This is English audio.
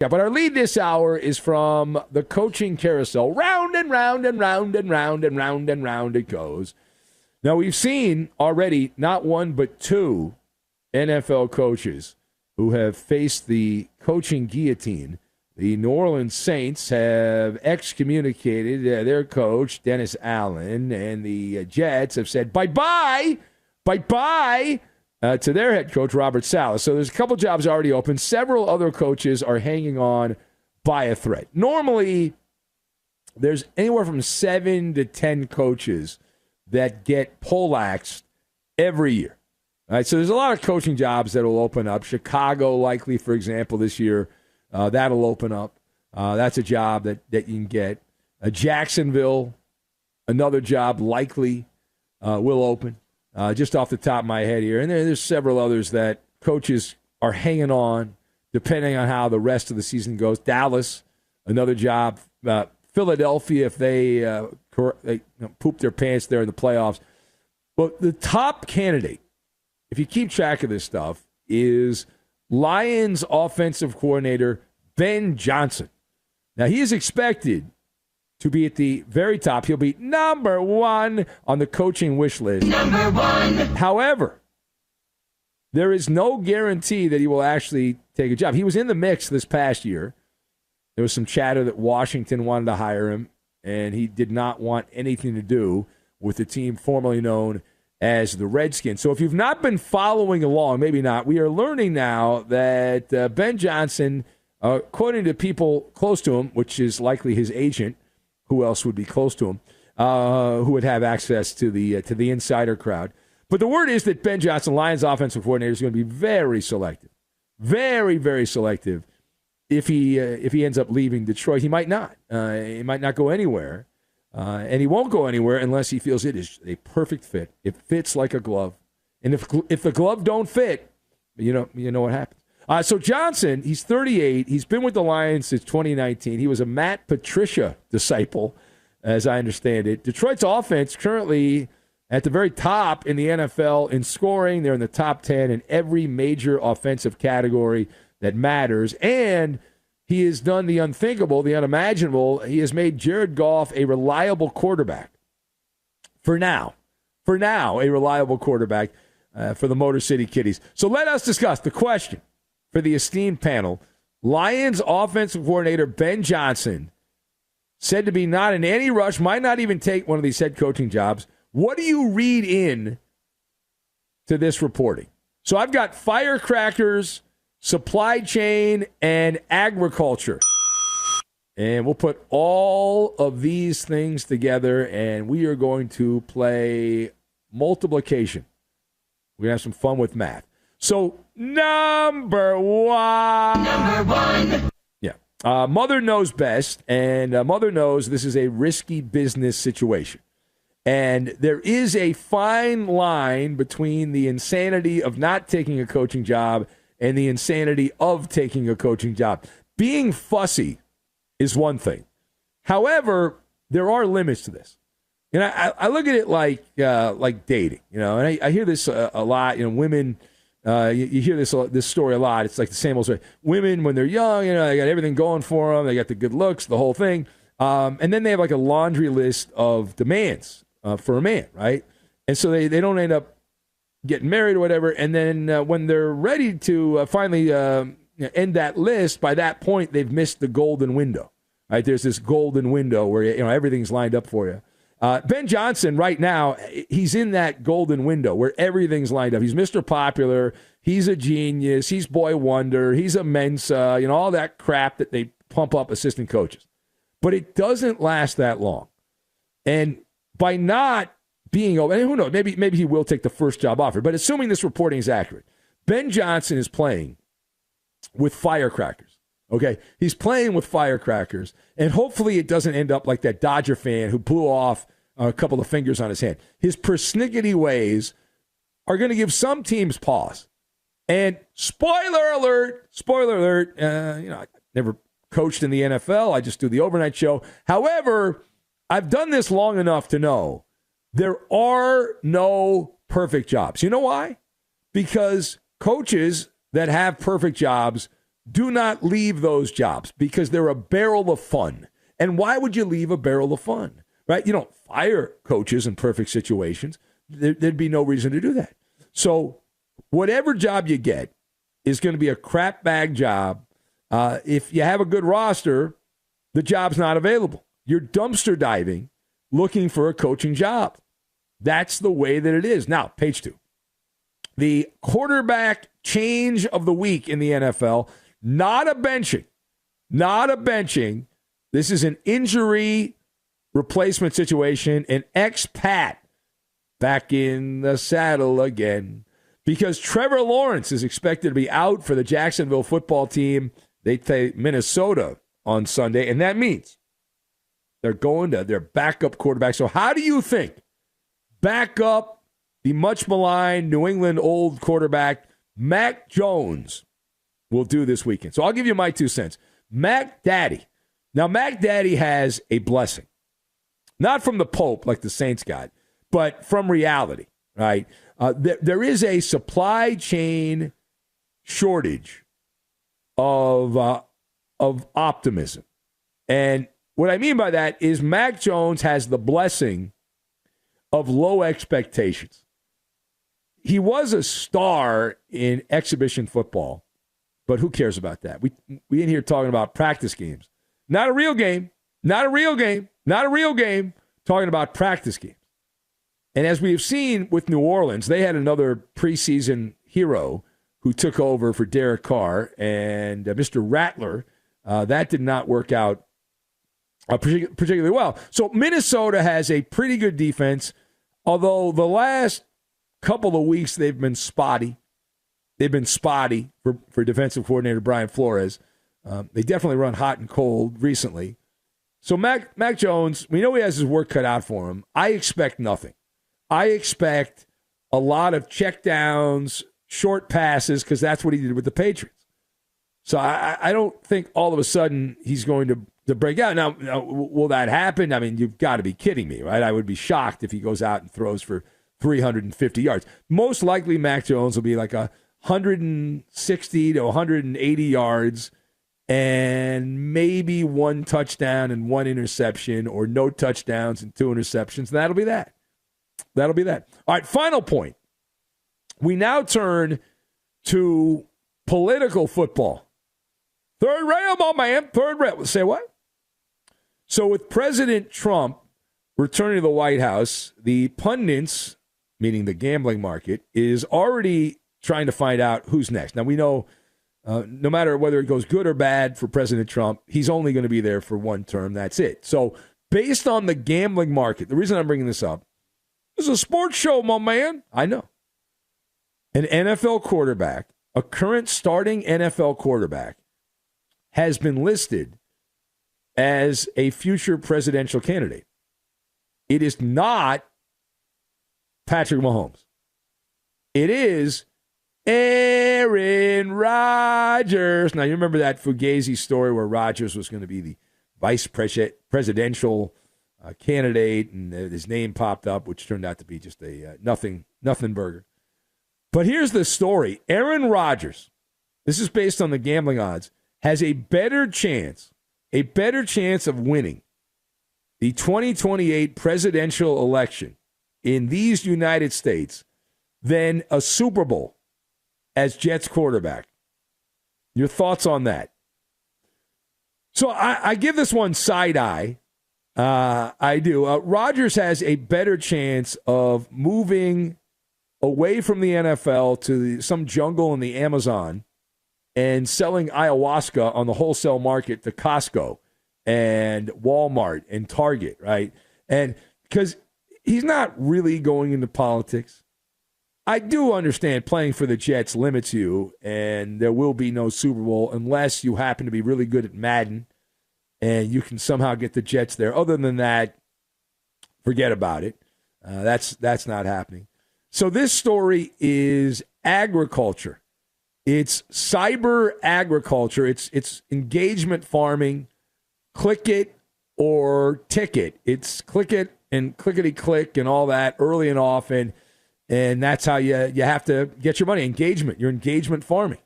Yeah, but our lead this hour is from the coaching carousel. Round and round and round and round and round and round it goes. Now, we've seen already not one but two NFL coaches who have faced the coaching guillotine. The New Orleans Saints have excommunicated their coach, Dennis Allen, and the Jets have said bye-bye to their head coach, Robert Saleh. So there's a couple jobs already open. Several other coaches are hanging on by a thread. Normally, there's anywhere from 7 to 10 coaches that get poleaxed every year. All right, so there's a lot of coaching jobs that will open up. Chicago, likely, for example, this year, that'll open up. That's a job that you can get. Jacksonville, another job likely will open. Just off the top of my head here. And there's several others that coaches are hanging on depending on how the rest of the season goes. Dallas, another job. Philadelphia, if they poop their pants there in the playoffs. But the top candidate, if you keep track of this stuff, is Lions offensive coordinator Ben Johnson. Now, he is expected to be at the very top. He'll be number one on the coaching wish list. Number one. However, there is no guarantee that he will actually take a job. He was in the mix this past year. There was some chatter that Washington wanted to hire him, and he did not want anything to do with the team formerly known as the Redskins. So if you've not been following along, maybe not, we are learning now that Ben Johnson, according to people close to him, which is likely his agent, who else would be close to him, who would have access to the insider crowd. But the word is that Ben Johnson, Lions offensive coordinator, is going to be very selective. Very, very selective. If he ends up leaving Detroit, he might not. He might not go anywhere. And he won't go anywhere unless he feels it is a perfect fit. It fits like a glove. And if the glove don't fit, you know what happens. So Johnson, he's 38. He's been with the Lions since 2019. He was a Matt Patricia disciple, as I understand it. Detroit's offense currently at the very top in the NFL in scoring. They're in the top 10 in every major offensive category that matters. And he has done the unthinkable, the unimaginable. He has made Jared Goff a reliable quarterback. For now, a reliable quarterback for the Motor City Kitties. So let us discuss the question for the esteemed panel. Lions offensive coordinator Ben Johnson, said to be not in any rush, might not even take one of these head coaching jobs. What do you read in to this reporting? So I've got firecrackers, supply chain, and agriculture. And we'll put all of these things together, and we are going to play multiplication. We're going to have some fun with math. So, number one. Yeah. Mother knows best, and Mother knows this is a risky business situation. And there is a fine line between the insanity of not taking a coaching job and the insanity of taking a coaching job. Being fussy is one thing. However, there are limits to this. And I look at it like dating, and I hear this a lot. Women, you hear this story a lot. It's like the same old story. Women, when they're young, they got everything going for them. They got the good looks, the whole thing. And then they have like a laundry list of demands for a man, right? And so they don't end up getting married or whatever. And then when they're ready to finally end that list, by that point, they've missed the golden window, right? There's this golden window where everything's lined up for you. Ben Johnson, right now, he's in that golden window where everything's lined up. He's Mr. Popular. He's a genius. He's boy wonder. He's a Mensa, all that crap that they pump up assistant coaches. But it doesn't last that long. And by not being open, and who knows, maybe he will take the first job offer. But assuming this reporting is accurate, Ben Johnson is playing with firecrackers. Okay, he's playing with firecrackers, and hopefully it doesn't end up like that Dodger fan who blew off a couple of fingers on his hand. His persnickety ways are going to give some teams pause. And spoiler alert, I never coached in the NFL. I just do the overnight show. However, I've done this long enough to know there are no perfect jobs. You know why? Because coaches that have perfect jobs do not leave those jobs because they're a barrel of fun. And why would you leave a barrel of fun, right? You don't fire coaches in perfect situations. There'd be no reason to do that. So whatever job you get is going to be a crap bag job. If you have a good roster, the job's not available. You're dumpster diving looking for a coaching job. That's the way that it is. Now, page 2. The quarterback change of the week in the NFL, not a benching. Not a benching. This is an injury replacement situation. An expat back in the saddle again. Because Trevor Lawrence is expected to be out for the Jacksonville football team. They play Minnesota on Sunday, and that means they're going to their backup quarterback. So how do you think backup, the much maligned New England old quarterback, Mac Jones, will do this weekend? So I'll give you my 2 cents. Mac Daddy. Now, Mac Daddy has a blessing. Not from the Pope like the Saints got, but from reality, right? There is a supply chain shortage of optimism. And what I mean by that is Mac Jones has the blessing of low expectations. He was a star in exhibition football, but who cares about that? We in here talking about practice games. Not a real game. Not a real game. Not a real game. Talking about practice games. And as we have seen with New Orleans, they had another preseason hero who took over for Derek Carr and Mr. Rattler. That did not work out particularly well. So Minnesota has a pretty good defense, although the last couple of weeks they've been spotty. They've been spotty for defensive coordinator Brian Flores. They definitely run hot and cold recently. So Mac Jones, we know he has his work cut out for him. I expect nothing. I expect a lot of checkdowns, short passes, because that's what he did with the Patriots. So I don't think all of a sudden he's going to break out. Now, will that happen? I mean, you've got to be kidding me, right? I would be shocked if he goes out and throws for 350 yards. Most likely Mac Jones will be like 160 to 180 yards and maybe 1 touchdown and 1 interception, or no touchdowns and 2 interceptions. And that'll be that. That'll be that. All right, final point. We now turn to political football. Third rail, my man. Third rail. Say what? So with President Trump returning to the White House, the pundits, meaning the gambling market, is already trying to find out who's next. Now, we know no matter whether it goes good or bad for President Trump, he's only going to be there for 1 term. That's it. So based on the gambling market, the reason I'm bringing this up, this is a sports show, my man. I know. An NFL quarterback, a current starting NFL quarterback, has been listed as a future presidential candidate. It is not Patrick Mahomes. It is Aaron Rodgers. Now, you remember that Fugazi story where Rodgers was going to be the vice presidential candidate, and his name popped up, which turned out to be just a nothing burger. But here's the story. Aaron Rodgers, this is based on the gambling odds, has a better chance of winning the 2028 presidential election in these United States than a Super Bowl as Jets quarterback. Your thoughts on that? So I give this one side eye. I do. Rodgers has a better chance of moving away from the NFL to some jungle in the Amazon and selling ayahuasca on the wholesale market to Costco and Walmart and Target, right? And because he's not really going into politics. I do understand playing for the Jets limits you, and there will be no Super Bowl unless you happen to be really good at Madden and you can somehow get the Jets there. Other than that, forget about it. That's not happening. So this story is agriculture. It's cyber agriculture. It's engagement farming. Click it or ticket. It's click it and clickety click and all that early and often. And that's how you have to get your money. Engagement. You're engagement farming.